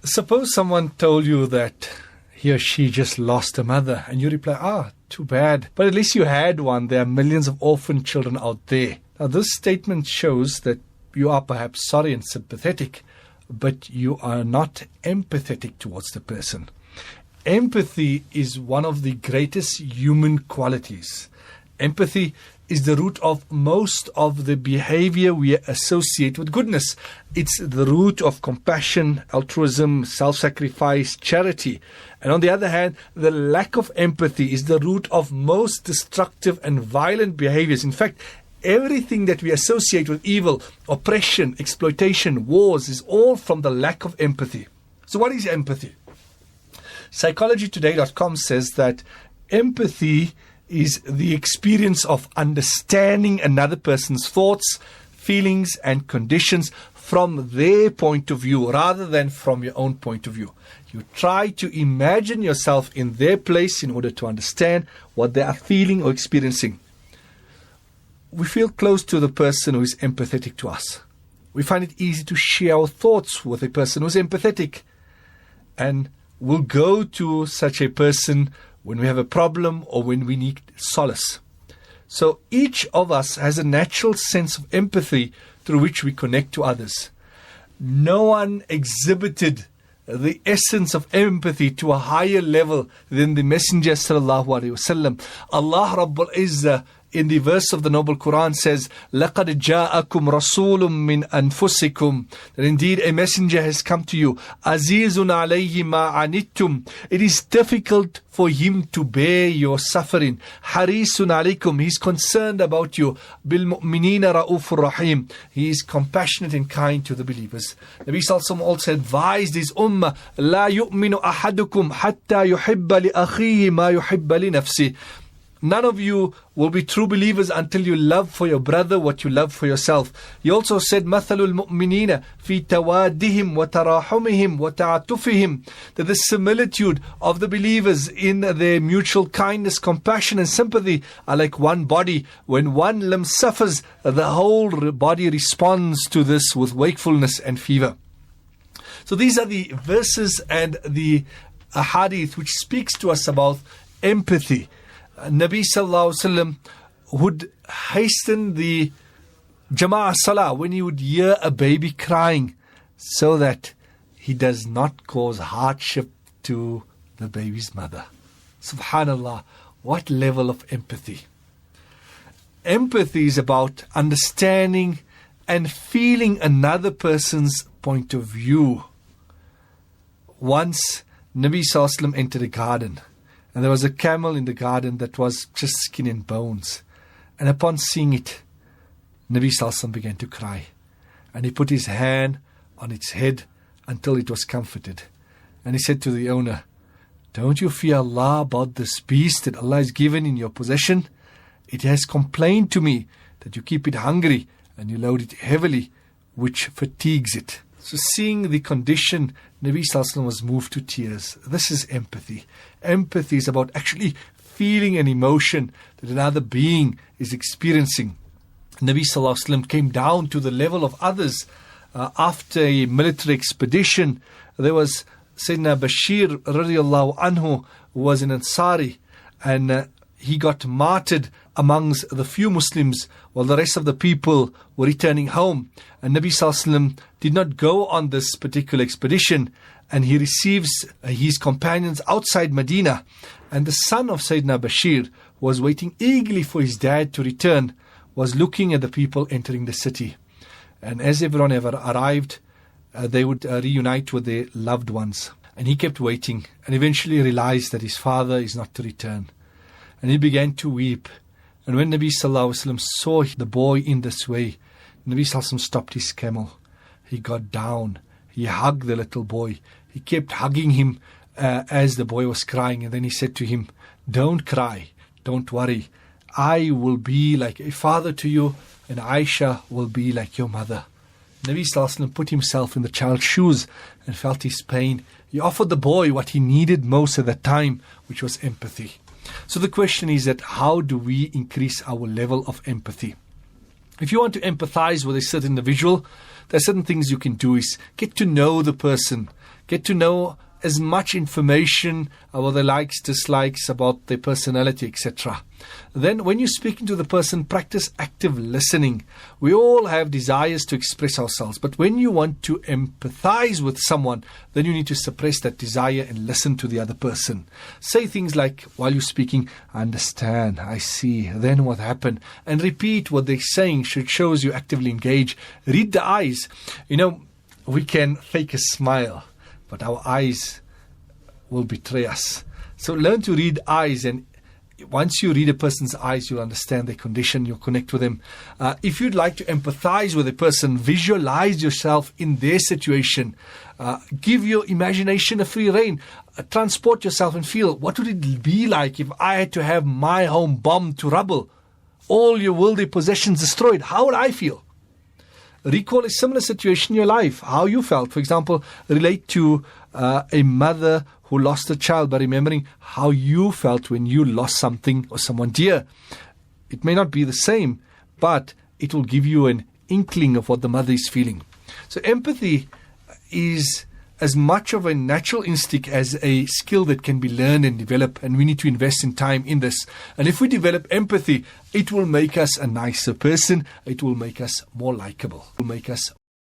Suppose someone told you that he or she just lost a mother, and you reply, too bad. But at least you had one. There are millions of orphan children out there. Now, this statement shows that you are perhaps sorry and sympathetic, but you are not empathetic towards the person. Empathy is one of the greatest human qualities. Empathy is the root of most of the behavior we associate with goodness. It's the root of compassion, altruism, self-sacrifice, charity. And on the other hand, the lack of empathy is the root of most destructive and violent behaviors. In fact, everything that we associate with evil, oppression, exploitation, wars is all from the lack of empathy. So what is empathy? PsychologyToday.com says that empathy is the experience of understanding another person's thoughts, feelings, and conditions from their point of view rather than from your own point of view. You try to imagine yourself in their place in order to understand what they are feeling or experiencing. We feel close to the person who is empathetic to us. We find it easy to share our thoughts with a person who is empathetic. And we'll go to such a person when we have a problem or when we need solace. So each of us has a natural sense of empathy through which we connect to others. No one exhibited the essence of empathy to a higher level than the Messenger sallallahu alaihi wasallam. Allah Rabbul Izzah in the verse of the Noble Quran says, لَقَدْ جَاءَكُمْ رَسُولٌ مِّنْ أَنفُسِكُمْ, that indeed a messenger has come to you. عَزِيزٌ عَلَيْهِ مَا عَنِتُّمْ, it is difficult for him to bear your suffering. حَرِيصٌ عَلَيْكُمْ, he is concerned about you. بِالْمُؤْمِنِينَ رَؤُوفٌ رَحِيمٌ, he is compassionate and kind to the believers. Nabi Sallallahu also advised his ummah, لَا يُؤْمِنُ أَحَدُكُمْ حَتَّى يُحِبَّ لِأَخِيهِ مَا يُحِبَّ لِنَفْسِهِ. None of you will be true believers until you love for your brother what you love for yourself. He also said, مَثَلُ الْمُؤْمِنِينَ فِي تَوَادِّهِمْ وَتَرَاحُمِهِمْ وَتَعَطُفِهِمْ, that the similitude of the believers in their mutual kindness, compassion and sympathy are like one body. When one limb suffers, the whole body responds to this with wakefulness and fever. So these are the verses and the hadith which speaks to us about empathy. Nabi Sallallahu Alaihi Wasallam would hasten the Jama'ah Salah when he would hear a baby crying so that he does not cause hardship to the baby's mother. Subhanallah, what level of empathy. Empathy is about understanding and feeling another person's point of view. Once Nabi Sallallahu Alaihi Wasallam entered a garden, and there was a camel in the garden that was just skin and bones. And upon seeing it, Nabi Sallallahu Alaihi Wasallam began to cry. And he put his hand on its head until it was comforted. And he said to the owner, "Don't you fear Allah about this beast that Allah has given in your possession? It has complained to me that you keep it hungry and you load it heavily, which fatigues it." So seeing the condition, Nabi Sallallahu Alaihi Wasallam was moved to tears. This is empathy. Empathy is about actually feeling an emotion that another being is experiencing. Nabi Sallallahu Alaihi Wasallam came down to the level of others. After a military expedition, there was Sayyidina Bashir radiallahu anhu, who was an Ansari, and he got martyred amongst the few Muslims while the rest of the people were returning home. And Nabi Sallallahu Alaihi Wasallam did not go on this particular expedition, and he receives his companions outside Medina. And the son of Sayyidina Bashir was waiting eagerly for his dad to return, was looking at the people entering the city. And as everyone ever arrived, they would reunite with their loved ones. And he kept waiting and eventually realized that his father is not to return. And he began to weep. And when Nabi Sallallahu Alaihi Wasallam saw the boy in this way, Nabi Sallallahu Alaihi Wasallam stopped his camel. He got down. He hugged the little boy. He kept hugging him as the boy was crying. And then he said to him, "Don't cry. Don't worry. I will be like a father to you, and Aisha will be like your mother." Nabi Sallallahu Alaihi Wasallam put himself in the child's shoes and felt his pain. He offered the boy what he needed most at that time, which was empathy. So the question is that how do we increase our level of empathy? If you want to empathize with a certain individual, there are certain things you can do. Is get to know the person, Get to know as much information about their likes, dislikes, about their personality, etc. Then when you're speaking to the person, practice active listening. We all have desires to express ourselves, but when you want to empathize with someone, then you need to suppress that desire and listen to the other person. Say things like, while you're speaking, I understand, I see, then what happened? And repeat what they're saying. Shows you actively engage. Read the eyes. We can fake a smile, but our eyes will betray us. So learn to read eyes, and once you read a person's eyes, you'll understand their condition, you'll connect with them. If you'd like to empathize with a person, visualize yourself in their situation. Give your imagination a free rein. Transport yourself and feel, what would it be like if I had to have my home bombed to rubble? All your worldly possessions destroyed. How would I feel? Recall a similar situation in your life, how you felt. For example, relate to a mother who lost a child by remembering how you felt when you lost something or someone dear. It may not be the same, but it will give you an inkling of what the mother is feeling. So empathy is as much of a natural instinct as a skill that can be learned and developed, and we need to invest in time in this. And if we develop empathy, it will make us a nicer person. It will make us more likable. It will make us